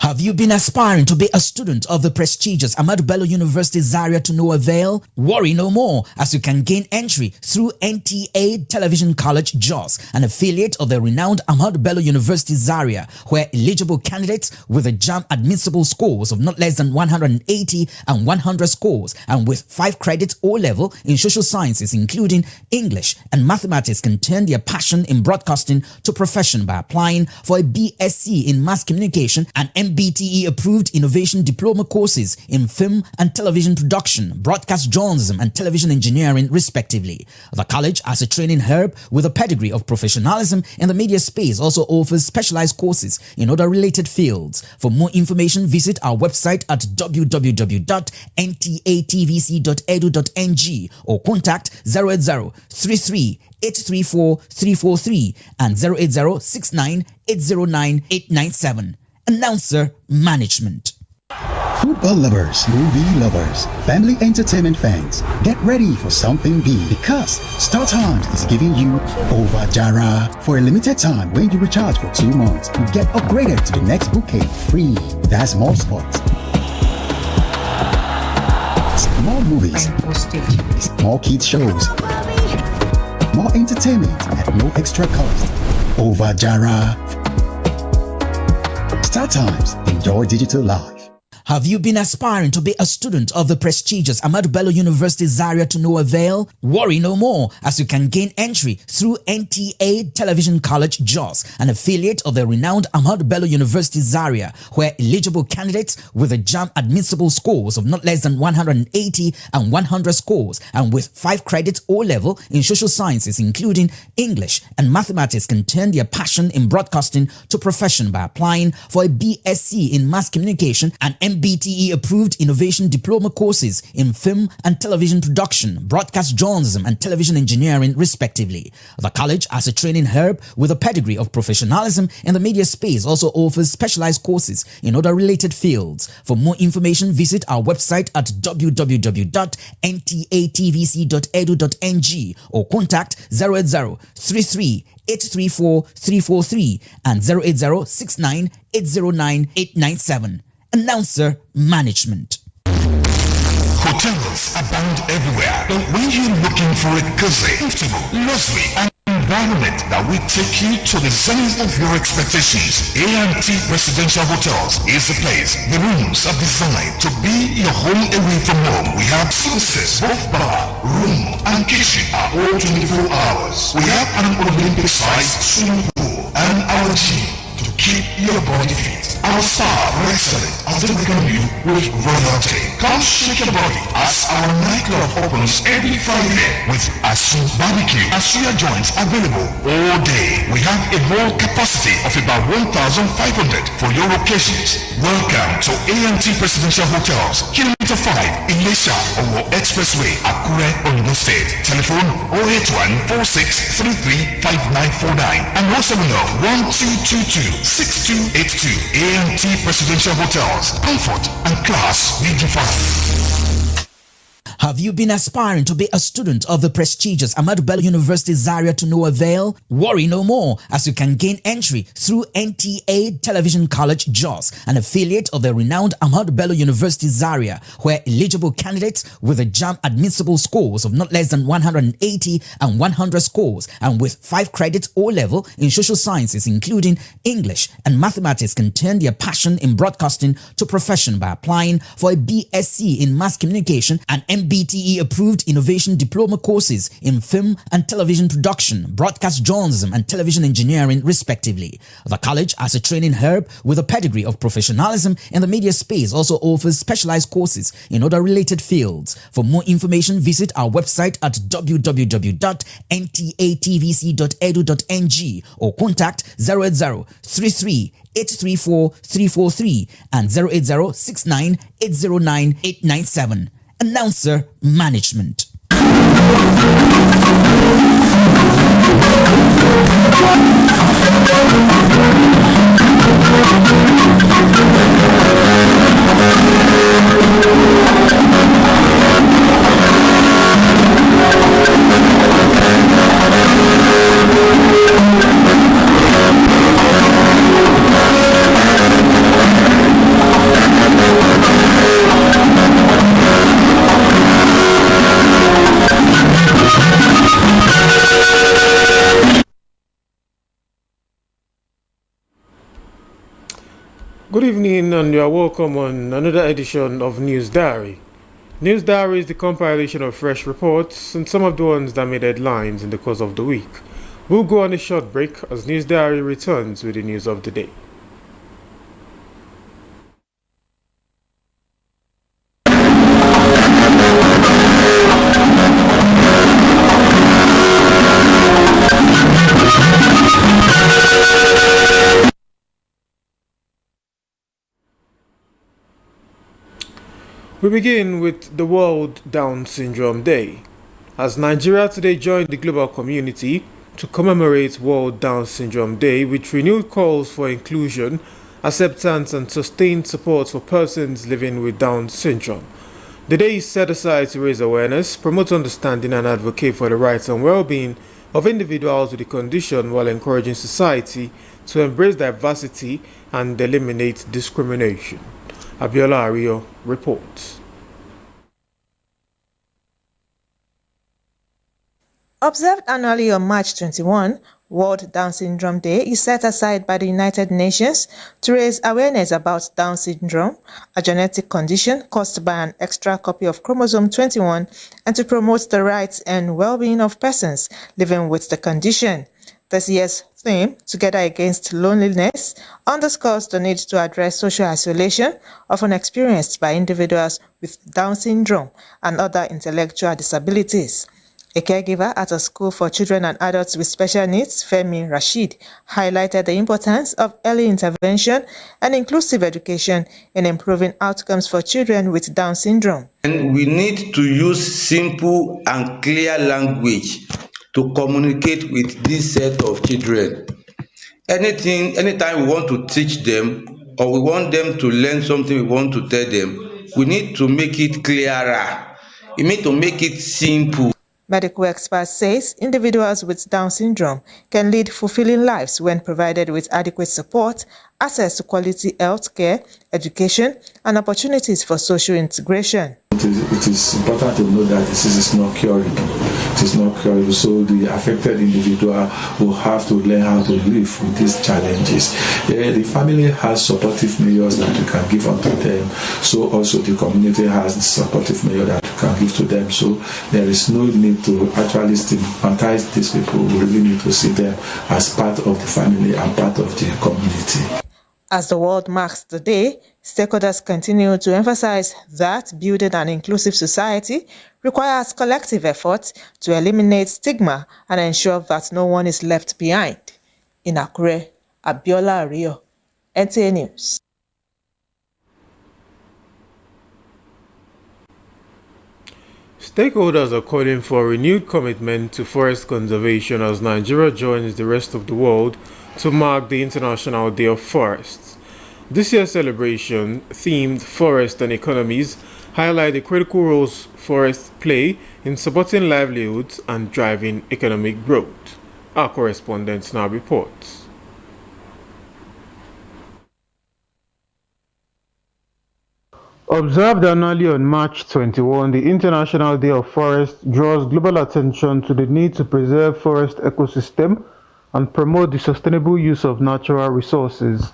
Have you been aspiring to be a student of the prestigious Ahmadu Bello University Zaria to no avail? Worry no more, as you can gain entry through NTA Television College Jos, an affiliate of the renowned Ahmadu Bello University Zaria, where eligible candidates with a JAMB admissible scores of not less than 180 and 100 scores and with 5 credits O-level in social sciences including English and mathematics can turn their passion in broadcasting to profession by applying for a BSc in mass communication and MBTE approved innovation diploma courses in film and television production, broadcast journalism and television engineering respectively. The college, as a training herb with a pedigree of professionalism in the media space, also offers specialized courses in other related fields. For more information, visit our website at www.ntatvc.edu.ng or contact 080 33 834 343 and 080 69 809 897. Announcer Management. Football lovers, movie lovers, family entertainment fans, get ready for something big because StarTimes is giving you Over Jara. For a limited time, when you recharge for 2 months, you get upgraded to the next bouquet free. That's more sports, more movies, more kids shows, more entertainment at no extra cost. Over Jara. StarTimes. Enjoy digital life. Have you been aspiring to be a student of the prestigious Ahmadu Bello University Zaria to no avail? Worry no more, as you can gain entry through NTA Television College Jos, an affiliate of the renowned Ahmadu Bello University Zaria, where eligible candidates with a JAMB admissible scores of not less than 180 and 100 scores and with 5 credits O-level in social sciences including English and mathematics can turn their passion in broadcasting to profession by applying for a BSc in mass communication and MBTE approved innovation diploma courses in film and television production, broadcast journalism and television engineering respectively. The college, as a training herb with a pedigree of professionalism in the media space, also offers specialized courses in other related fields. For more information, visit our website at www.ntatvc.edu.ng or contact 080 33 834 343 and 080 69 809 897. Announcer Management. Hotels abound everywhere, but when you're looking for a cozy, comfortable, luxury, and environment that will take you to the zenith of your expectations, A&T Residential Hotels is the place. The rooms are designed to be your home away from home. We have services, both bar, room, and kitchen are all 24 hours. We have an Olympic-sized swimming pool and our gym to keep your body fit. Our staff are excellent as they welcome you with royalty. Come shake your body as our nightclub opens every Friday with Asun Barbecue and suya joints available all day. We have a whole capacity of about 1,500 for your occasions. Welcome to A&T Presidential Hotels, Kilometer 5, Ilesha, Owo Expressway, Akure, Ondo State. Telephone 081 46 33 5949 and 070 1222 6282. A&T Presidential Hotels. Comfort and class redefined. Have you been aspiring to be a student of the prestigious Ahmadu Bello University Zaria to no avail? Worry no more, as you can gain entry through NTA Television College Jos, an affiliate of the renowned Ahmadu Bello University Zaria, where eligible candidates with a JAMB admissible scores of not less than 180 and 100 scores and with 5 credits O-level in social sciences including English and mathematics can turn their passion in broadcasting to profession by applying for a BSc in mass communication and MBTE approved innovation diploma courses in film and television production, broadcast journalism and television engineering respectively. The college, as a training herb with a pedigree of professionalism in the media space, also offers specialized courses in other related fields. For more information, visit our website at www.ntatvc.edu.ng or contact 080 33 834 343 and 080 69 809 897. Announcer Management. Good evening, and you are welcome on another edition of News Diary. News Diary is the compilation of fresh reports and some of the ones that made headlines in the course of the week. We'll go on a short break as News Diary returns with the news of the day. We begin with the World Down Syndrome Day, as Nigeria today joined the global community to commemorate World Down Syndrome Day with renewed calls for inclusion, acceptance and sustained support for persons living with Down syndrome. The day is set aside to raise awareness, promote understanding and advocate for the rights and well-being of individuals with the condition while encouraging society to embrace diversity and eliminate discrimination. Abiola Ario reports. Observed annually on March 21, World Down Syndrome Day is set aside by the United Nations to raise awareness about Down syndrome, a genetic condition caused by an extra copy of chromosome 21, and to promote the rights and well-being of persons living with the condition. This year's theme, Together Against Loneliness, underscores the need to address social isolation often experienced by individuals with Down syndrome and other intellectual disabilities. A caregiver at a school for children and adults with special needs, Femi Rashid, highlighted the importance of early intervention and inclusive education in improving outcomes for children with Down syndrome. And we need to use simple and clear language to communicate with this set of children. Anytime we want to teach them or we want them to learn something we want to tell them, we need to make it clearer. We need to make it simple. Medical experts says individuals with Down syndrome can lead fulfilling lives when provided with adequate support, access to quality health care, education, and opportunities for social integration. It is important to know that disease is not curable. It is not curable, so the affected individual will have to learn how to live with these challenges. The family has supportive measures that we can give unto them, so also the community has supportive measures that we can give to them. So there is no need to actually stigmatize these people. We really need to see them as part of the family and part of the community. As the world marks the day, stakeholders continue to emphasize that building an inclusive society requires collective effort to eliminate stigma and ensure that no one is left behind. In Akure, Abiola Ario, Nta News. Stakeholders are calling for a renewed commitment to forest conservation as Nigeria joins the rest of the world to mark the International Day of Forests. This year's celebration, themed Forest and Economies, highlight the critical roles forests play in supporting livelihoods and driving economic growth. Our correspondent now reports. Observed annually on March 21, the International Day of Forests draws global attention to the need to preserve forest ecosystem and promote the sustainable use of natural resources.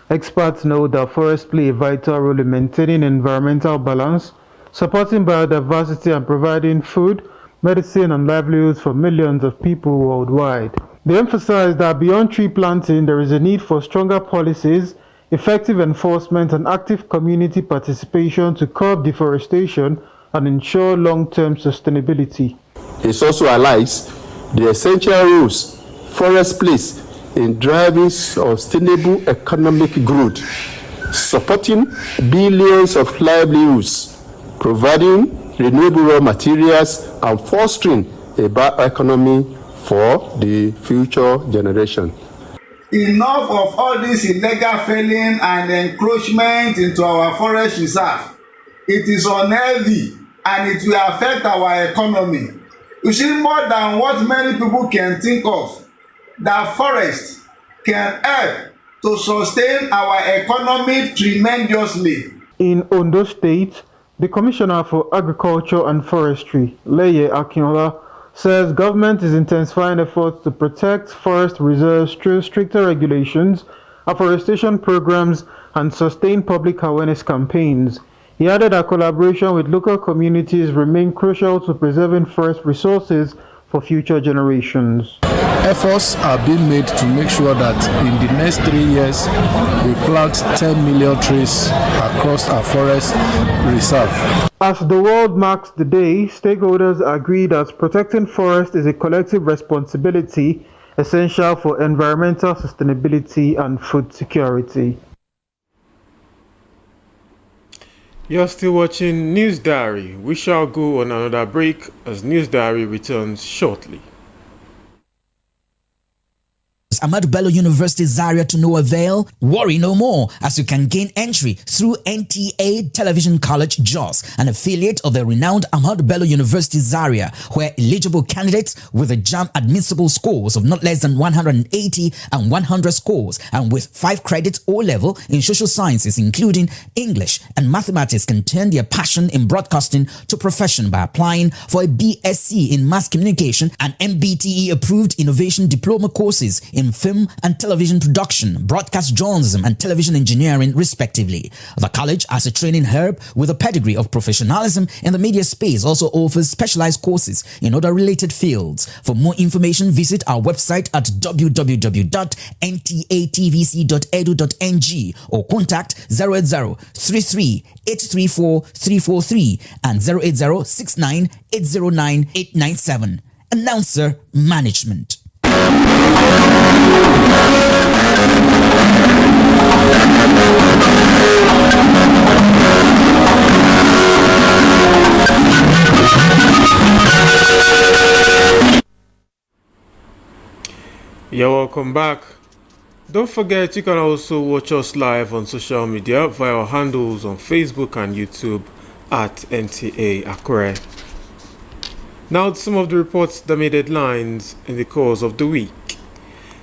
Experts know that forests play a vital role in maintaining environmental balance, supporting biodiversity and providing food, medicine and livelihoods for millions of people worldwide. They emphasize that beyond tree planting, there is a need for stronger policies, effective enforcement and active community participation to curb deforestation and ensure long-term sustainability. It also highlights the essential roles forests plays in driving sustainable economic growth, supporting billions of livelihoods, providing renewable raw materials, and fostering a bioeconomy for the future generation. Enough of all this illegal felling and encroachment into our forest reserve. It is unhealthy and it will affect our economy. You see, more than what many people can think of, that forest can help to sustain our economy tremendously. In Ondo State, the Commissioner for Agriculture and Forestry, Leye Akinola, says government is intensifying efforts to protect forest reserves through stricter regulations afforestation programs, and sustained public awareness campaigns. He added that collaboration with local communities remain crucial to preserving forest resources for future generations. Efforts are being made to make sure that in the next 3 years we plant 10 million trees across our forest reserve. As the world marks the day, stakeholders agree that protecting forests is a collective responsibility essential for environmental sustainability and food security. You're still watching News Diary. We shall go on another break as News Diary returns shortly. Ahmadu Bello University Zaria to no avail? Worry no more, as you can gain entry through Nta Television College Jos, an affiliate of the renowned Ahmadu Bello University Zaria, where eligible candidates with a JAMB admissible scores of not less than 180 and 100 scores, and with 5 credits O-level in social sciences including English and mathematics, can turn their passion in broadcasting to profession by applying for a BSc in Mass Communication and MBTE approved innovation diploma courses in film and television production, broadcast journalism, and television engineering, respectively. The college, as a training herb with a pedigree of professionalism in the media space, also offers specialized courses in other related fields. For more information, visit our website at www.ntatvc.edu.ng or contact 080-33-834-343 and 080-69-809-897. Announcer Management. You're welcome back. Don't forget you can also watch us live on social media via our handles on Facebook and YouTube at Nta Akure. Now some of the reports that made headlines in the course of the week.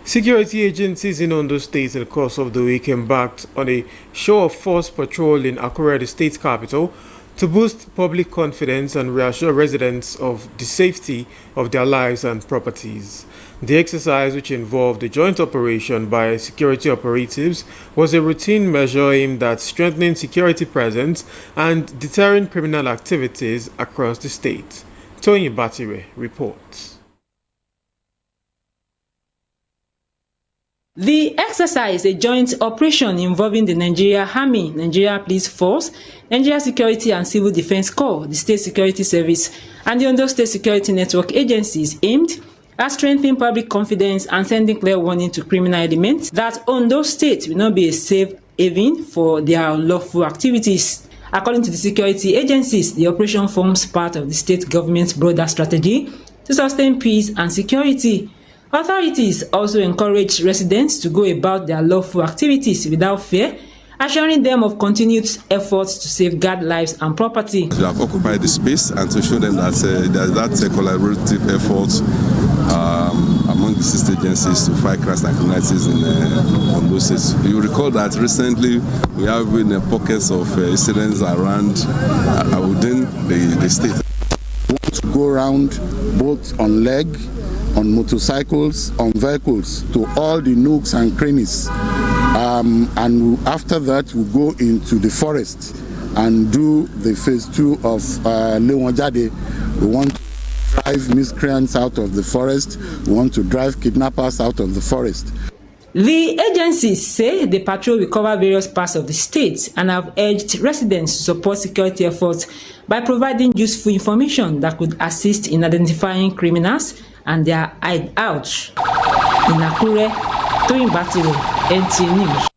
Security agencies in Ondo State in the course of the week embarked on a show of force patrol in Akure, the state capital, to boost public confidence and reassure residents of the safety of their lives and properties. The exercise, which involved a joint operation by security operatives, was a routine measure aimed at strengthening security presence and deterring criminal activities across the state. Tony Batire reports. The exercise, a joint operation involving the Nigeria Army, Nigeria Police Force, Nigeria Security and Civil Defense Corps, the State Security Service, and the Ondo State Security Network agencies, aimed at strengthening public confidence and sending clear warning to criminal elements that Ondo State will not be a safe haven for their unlawful activities. According to the security agencies, the operation forms part of the state government's broader strategy to sustain peace and security. Authorities also encourage residents to go about their lawful activities without fear, assuring them of continued efforts to safeguard lives and property. We have occupied the space and to show them that there's a collaborative effort among the state agencies to fight crimes and criminalities in Ondo State. You recall that recently we have been pockets of incidents around within the state. We want to go around both on leg, on motorcycles, on vehicles, to all the nooks and crannies. And after that, we go into the forest and do the phase 2 of Lewonjade. We want to drive miscreants out of the forest. We want to drive kidnappers out of the forest. The agencies say the patrol will cover various parts of the state and have urged residents to support security efforts by providing useful information that could assist in identifying criminals and their hideouts. In Akure, Toyin Batire, NTA News.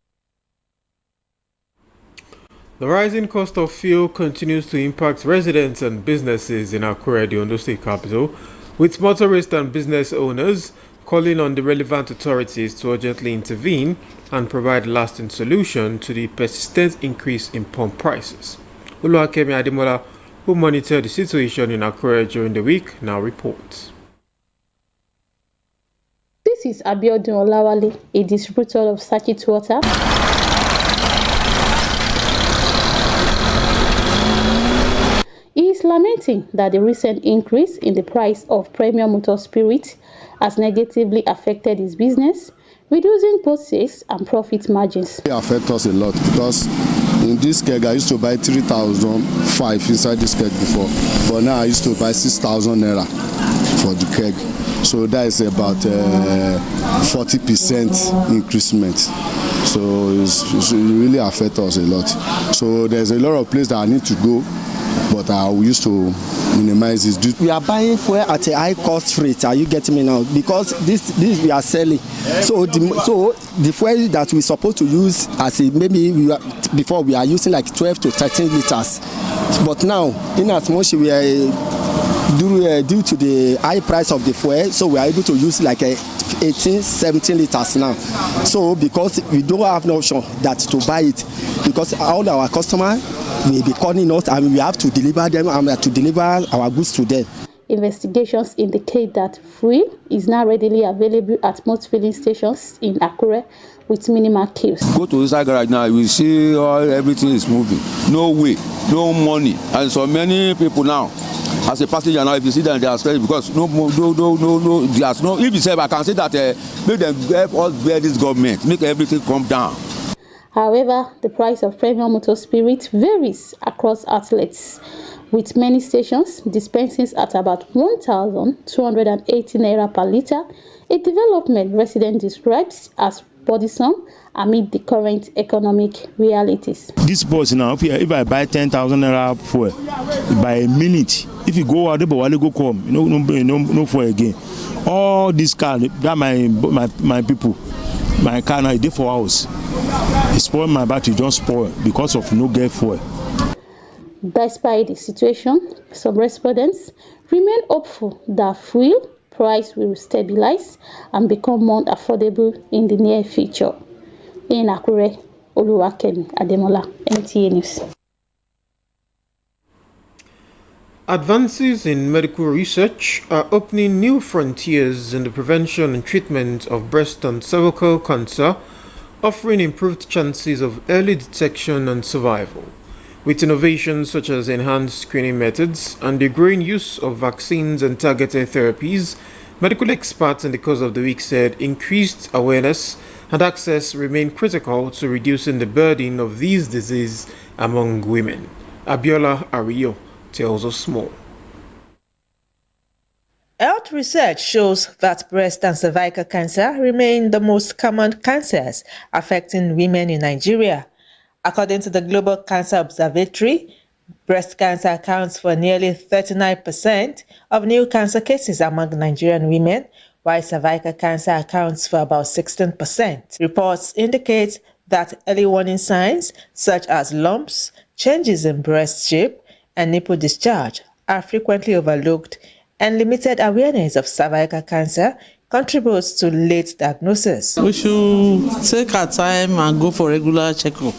The rising cost of fuel continues to impact residents and businesses in Akure, the Ondo State capital, with motorists and business owners calling on the relevant authorities to urgently intervene and provide a lasting solution to the persistent increase in pump prices. Oluwakemi Ademola, who monitored the situation in Akure during the week, now reports. This is Abiodun Olawale, a distributor of circuit water. He is lamenting that the recent increase in the price of premium motor spirit has negatively affected his business, reducing both sales and profit margins. It affects us a lot because in this keg I used to buy 3,500 inside this keg before, but now I used to buy 6,000 naira for the keg. So that is about 40% increasement. So it really affects us a lot. So there's a lot of places that I need to go, but I used to minimize this. We are buying fuel at a high cost rate. Are you getting me now? Because this we are selling. So the fuel that we supposed to use as before we are using like 12 to 13 liters, but now in as much we are due to the high price of the fuel, so we are able to use like 18-17 liters now. So because we don't have no option that to buy it, because all our customers will be calling us and we have to deliver them and to deliver our goods to them. Investigations indicate that fuel is now readily available at most filling stations in Akure with minimal queues. Go to inside garage now, you will see everything is moving. No way, no money, and so many people now. As a passenger now, if you see them, they are scared because no, there's no. If you say I can say that make them help us bear this government, make everything come down. However, the price of premium motor spirit varies across outlets, with many stations dispensing at about 1,280 naira per litre, a development resident describes as burdensome amid the current economic realities. This bus now, if I buy 10,000 naira fuel by a minute, if you go out there, but go come, no fuel again. All this car, that my people, my car now, they 4 hours. It spoiled my battery, just spoil because of no get fuel. Despite the situation, some respondents remain hopeful that fuel price will stabilize and become more affordable in the near future. In Akure, Oluwakemi Ademola, NTA News. Advances in medical research are opening new frontiers in the prevention and treatment of breast and cervical cancer, offering improved chances of early detection and survival. With innovations such as enhanced screening methods and the growing use of vaccines and targeted therapies, medical experts in the course of the week said increased awareness and access remain critical to reducing the burden of these diseases among women. Abiola Ario tells us more. Health research shows that breast and cervical cancer remain the most common cancers affecting women in Nigeria. According to the Global Cancer Observatory, breast cancer accounts for nearly 39% of new cancer cases among Nigerian women, while cervical cancer accounts for about 16%. Reports indicate that early warning signs such as lumps, changes in breast shape, and nipple discharge are frequently overlooked, and limited awareness of cervical cancer contributes to late diagnosis. We should take our time and go for regular checkup.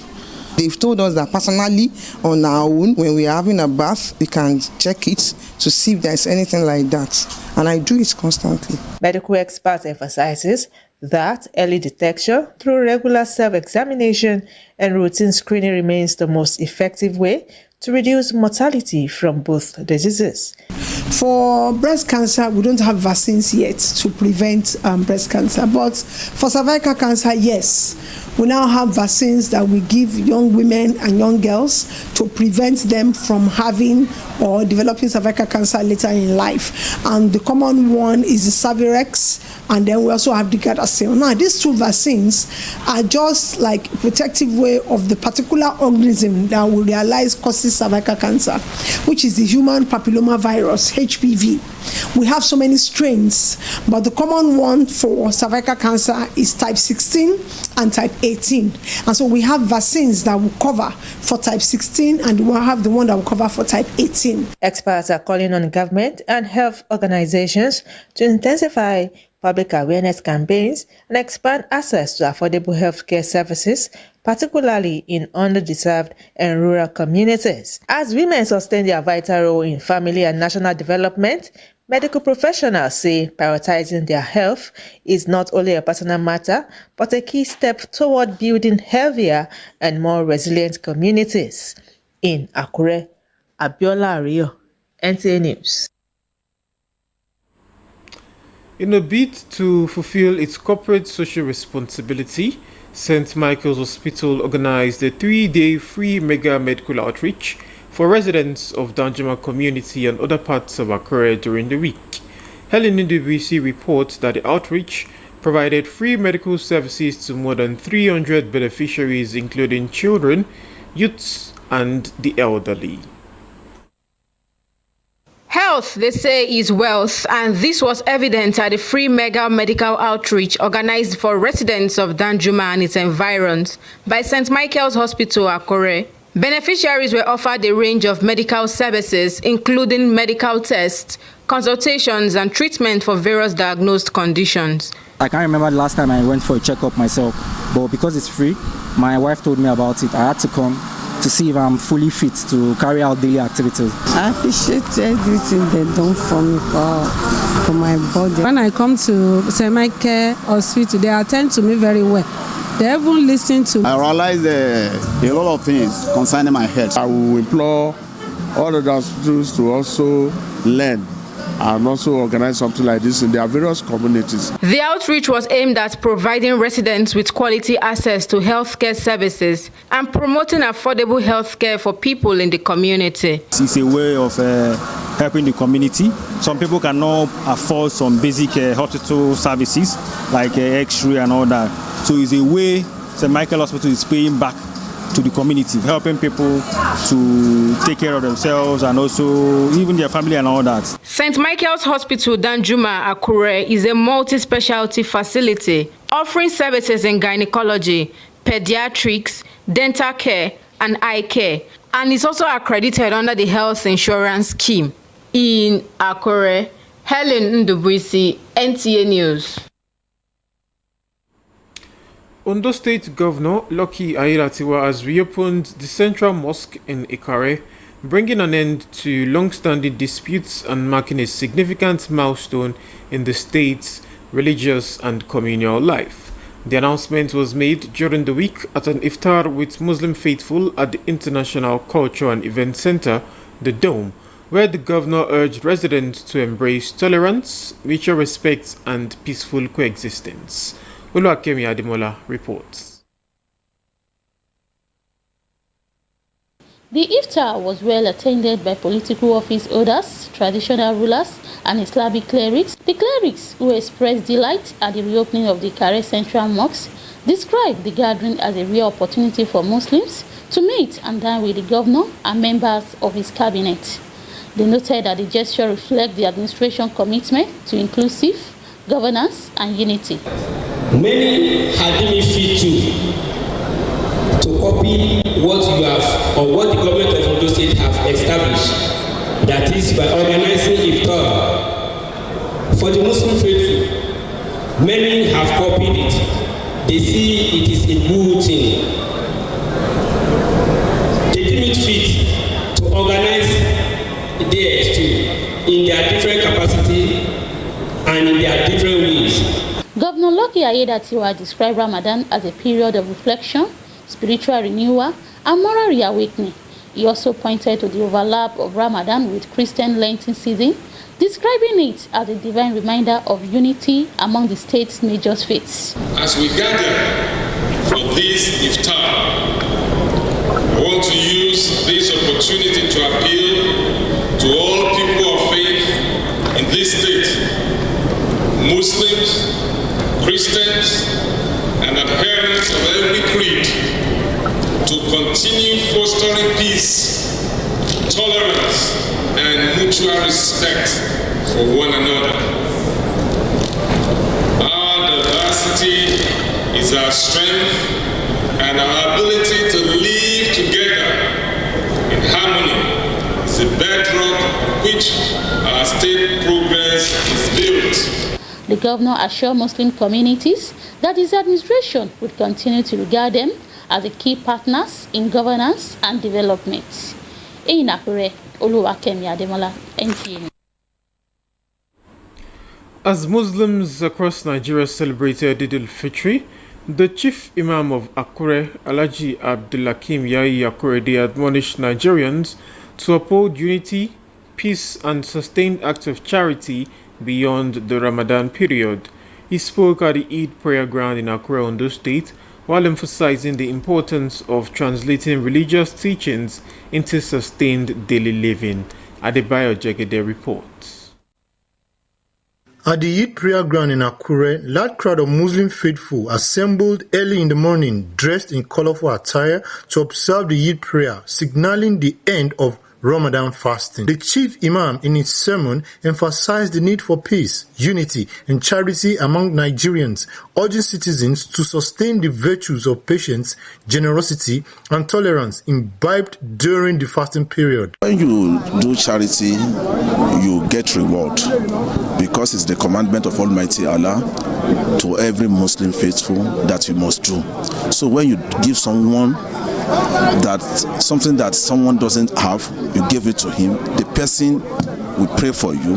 They've told us that personally, on our own, when we're having a bath, we can check it to see if there's anything like that. And I do it constantly. Medical experts emphasizes that early detection through regular self-examination and routine screening remains the most effective way to reduce mortality from both diseases. For breast cancer, we don't have vaccines yet to prevent breast cancer. But for cervical cancer, yes. We now have vaccines that we give young women and young girls to prevent them from having or developing cervical cancer later in life. And the common one is the Cervarix, and then we also have the Gardasil. Now, these two vaccines are just like a protective way of the particular organism that we realize causes cervical cancer, which is the human papilloma virus, HPV. We have so many strains, but the common one for cervical cancer is type 16 and type 18. And so we have vaccines that will cover for type 16, and we'll have the one that will cover for type 18. Experts are calling on government and health organizations to intensify public awareness campaigns and expand access to affordable healthcare services, particularly in underdeserved and rural communities. As women sustain their vital role in family and national development, medical professionals say prioritizing their health is not only a personal matter, but a key step toward building healthier and more resilient communities. In Akure, Abiola Ario, NTA News. In a bid to fulfill its corporate social responsibility, St. Michael's Hospital organized a 3-day free mega medical outreach for residents of Danjuma community and other parts of Akure during the week. Helen Ndubisi reports that the outreach provided free medical services to more than 300 beneficiaries, including children, youths, and the elderly. Health, they say, is wealth, and this was evident at the free mega medical outreach organized for residents of Danjuma and its environs by St. Michael's Hospital, Akure. Beneficiaries were offered a range of medical services, including medical tests, consultations, and treatment for various diagnosed conditions. I can't remember the last time I went for a checkup myself, but because it's free, my wife told me about it. I had to come to see if I'm fully fit to carry out daily activities. I appreciate everything they done for me, for my body. When I come to St. Michael Hospital, they attend to me very well. They even listen to me. I realized a lot of things concerning my health. I will implore all the hospitals to also learn and also organize something like this in their various communities. The outreach was aimed at providing residents with quality access to healthcare services and promoting affordable healthcare for people in the community. It's a way of helping the community. Some people cannot afford some basic hospital services like X-ray and all that. So it's a way St. Michael Hospital is paying back to the community, helping people to take care of themselves and also even their family and all that. St. Michael's Hospital Danjuma Akure is a multi-specialty facility offering services in gynecology, pediatrics, dental care, and eye care, and is also accredited under the health insurance scheme. In Akure, Helen Ndubisi, NTA News. Ondo State Governor Lucky Aiyedatiwa has reopened the Central Mosque in Ikare, bringing an end to long-standing disputes and marking a significant milestone in the state's religious and communal life. The announcement was made during the week at an iftar with Muslim faithful at the International Culture and Event Center, the Dome, where the governor urged residents to embrace tolerance, mutual respect, and peaceful coexistence. Oluwakemi Ademola reports. The iftar was well attended by political office holders, traditional rulers, and Islamic clerics. The clerics, who expressed delight at the reopening of the Ikare Central Mosque, described the gathering as a real opportunity for Muslims to meet and dine with the governor and members of his cabinet. They noted that the gesture reflects the administration commitment to inclusive governance and unity. Many had deemed fit to copy what you have or what the government of Ondo State have established, that is by organizing iftar for the Muslim faithful. Many have copied it. They see it is a good thing. They deem it fit to organize theirs too in their different capacity and in their different ways. Governor Lucky Aiyedatiwa described Ramadan as a period of reflection, spiritual renewal, and moral reawakening. He also pointed to the overlap of Ramadan with Christian Lenten season, describing it as a divine reminder of unity among the state's major faiths. As we gather for this iftar, I want to use this opportunity to appeal to all people of faith in this state, Muslims, Christians, and adherents of every creed, to continue fostering peace, tolerance, and mutual respect for one another. Our diversity is our strength, and our ability to live together in harmony is the bedrock on which our state progress is built. The governor assured Muslim communities that his administration would continue to regard them as the key partners in governance and development. In Akure, Oluwakemi Ademola, NTA. As Muslims across Nigeria celebrated Eid al-Fitr, the chief imam of Akure, Alhaji Abdulhakeem Yayi Akorede, admonished Nigerians to uphold unity, peace, and sustained acts of charity beyond the Ramadan period. He spoke at the Eid prayer ground in Akure, Ondo State, while emphasizing the importance of translating religious teachings into sustained daily living. Adebayo Jegede reports. At the Eid prayer ground in Akure, a large crowd of Muslim faithful assembled early in the morning dressed in colorful attire to observe the Eid prayer, signaling the end of Ramadan fasting. The chief imam in his sermon emphasized the need for peace, unity, and charity among Nigerians, urging citizens to sustain the virtues of patience, generosity, and tolerance imbibed during the fasting period. When you do charity, you get reward because it's the commandment of Almighty Allah to every Muslim faithful that you must do. So when you give someone something that someone doesn't have, you give it to him, the person will pray for you.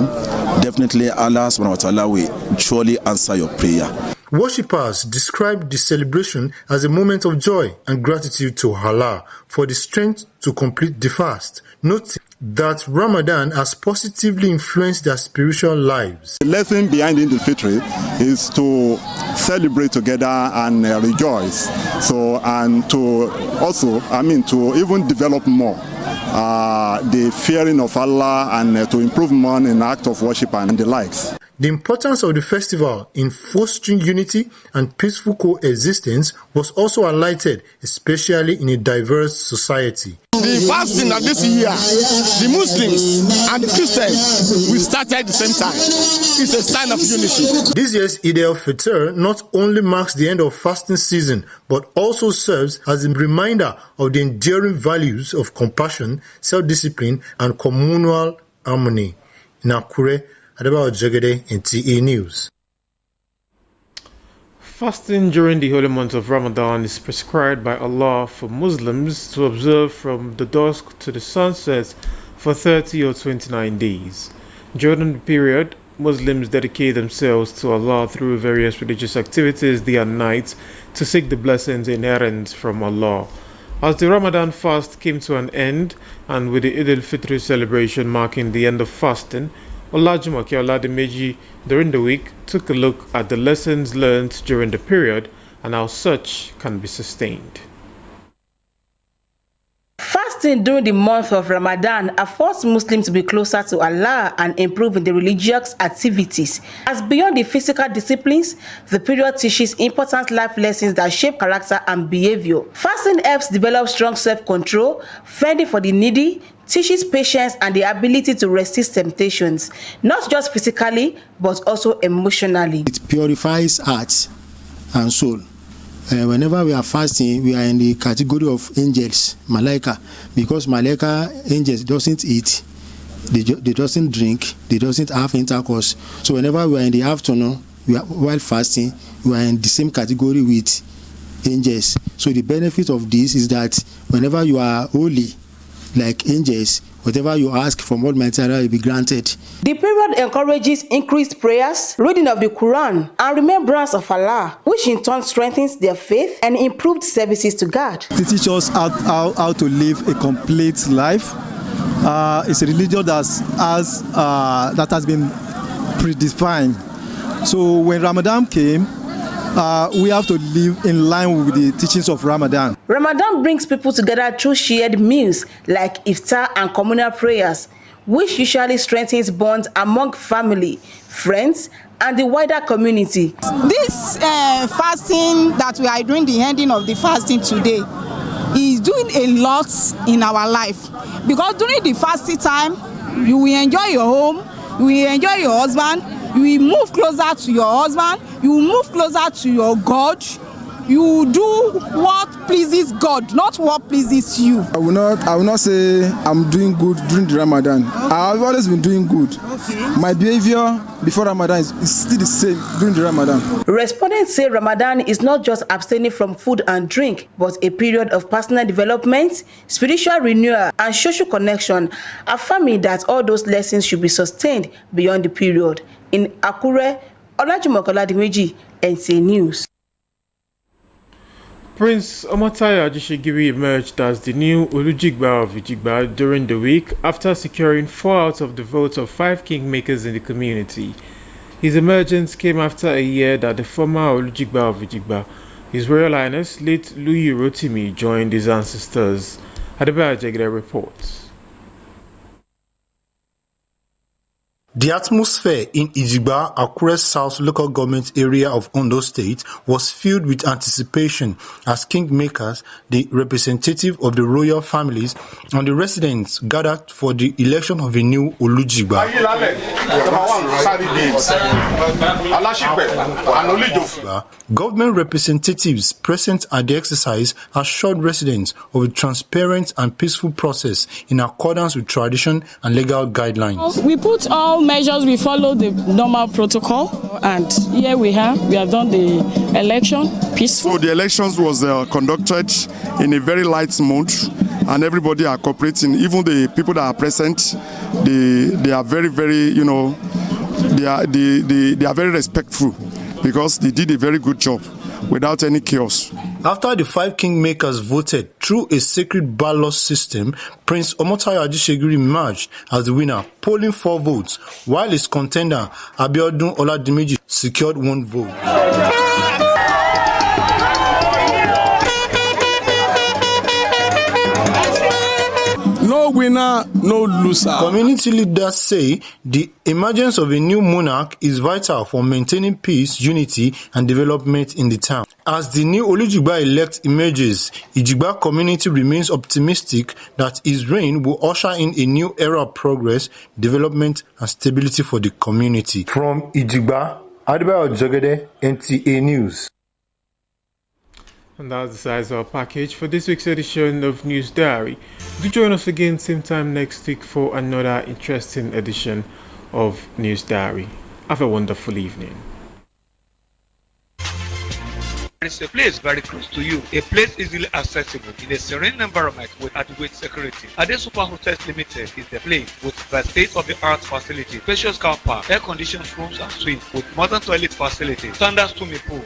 Definitely Allah subhanahu wa ta'ala will surely answer your prayer. Worshippers described the celebration as a moment of joy and gratitude to Allah for the strength to complete the fast, noting that Ramadan has positively influenced their spiritual lives. The lesson behind Eid al-Fitr is to celebrate together and rejoice. So, and to also, to even develop more the fearing of Allah and to improve more in act of worship and the likes. The importance of the festival in fostering unity and peaceful coexistence was also highlighted, especially in a diverse society. The fasting of this year, the Muslims and the Christians, we started at the same time. It's a sign of unity. This year's Eid al-Fitr not only marks the end of fasting season, but also serves as a reminder of the enduring values of compassion, self-discipline, and communal harmony. In Akure, Adebayo Jegede, Nta News. Fasting during the holy month of Ramadan is prescribed by Allah for Muslims to observe from the dusk to the sunset for 30 or 29 days. During the period, Muslims dedicate themselves to Allah through various religious activities day and night to seek the blessings inherent from Allah. As the Ramadan fast came to an end, and with the Eid al-Fitr celebration marking the end of fasting, Olajumoke Oladimeji during the week took a look at the lessons learned during the period and how such can be sustained. Fasting during the month of Ramadan affords Muslims to be closer to Allah and improve in the religious activities. As beyond the physical disciplines, the period teaches important life lessons that shape character and behavior. Fasting helps develop strong self-control, fending for the needy, teaches patience and the ability to resist temptations, not just physically, but also emotionally. It purifies heart and soul. Whenever we are fasting, we are in the category of angels, Malaika, because Malaika angels doesn't eat, they doesn't drink, they doesn't have intercourse. So whenever we are in the afternoon, while fasting, we are in the same category with angels. So the benefit of this is that whenever you are holy, like angels, whatever you ask from Almighty Allah will be granted. The period encourages increased prayers, reading of the Quran, and remembrance of Allah, which in turn strengthens their faith and improved services to God. It teaches us how to live a complete life. It's a religion that has been predefined. So when Ramadan came, we have to live in line with the teachings of Ramadan. Ramadan brings people together through shared meals like iftar and communal prayers, which usually strengthens bonds among family, friends, and the wider community. This fasting that we are doing, the ending of the fasting today, is doing a lot in our life. Because during the fasting time, you will enjoy your home, you will enjoy your husband, you will move closer to your husband, you will move closer to your God, you will do what pleases God, not what pleases you. I will not say I'm doing good during the Ramadan. I've always been doing good. Okay. My behavior before Ramadan is still the same during the Ramadan. Respondents say Ramadan is not just abstaining from food and drink, but a period of personal development, spiritual renewal, and social connection, affirming that all those lessons should be sustained beyond the period. In Akure, Olajumoke Oladimeji, Nta News. Prince Omotayo Ajishegiri emerged as the new Olujigba of Ijigba during the week after securing 4 out of the votes of 5 kingmakers in the community. His emergence came after a year that the former Olujigba of Ijigba, His Royal Highness late Louis Rotimi, joined his ancestors. Adebayo Jegede reports. The atmosphere in Ijigba, Akure South local government area of Ondo State, was filled with anticipation as kingmakers, the representative of the royal families, and the residents gathered for the election of a new Olujigba. Government representatives present at the exercise assured residents of a transparent and peaceful process in accordance with tradition and legal guidelines. We put all measures, we follow the normal protocol, and here we have done the election peaceful. So the elections was conducted in a very light mood, and everybody are cooperating. Even the people that are present, they are very, very, they are very respectful because they did a very good job without any chaos. After the 5 kingmakers voted through a secret ballot system, Prince Omotayo Ajisegun emerged as the winner, polling 4 votes, while his contender, Abiodun Oladimeji, secured 1 vote. No winner, no loser. Community leaders say the emergence of a new monarch is vital for maintaining peace, unity, and development in the town. As the new Olujigba-elect emerges, Ijigba community remains optimistic that his reign will usher in a new era of progress, development, and stability for the community. From Ijigba, Adebayo Jegede, NTA News. And that's the size of our package for this week's edition of News Diary. Do join us again same time next week for another interesting edition of News Diary. Have a wonderful evening. It's a place very close to you, a place easily accessible in a serene environment with adequate security. Ade Super Hotels Limited is the place with the state-of-the-art facility, spacious car park, air-conditioned rooms and suites with modern toilet facilities, standard swimming pool.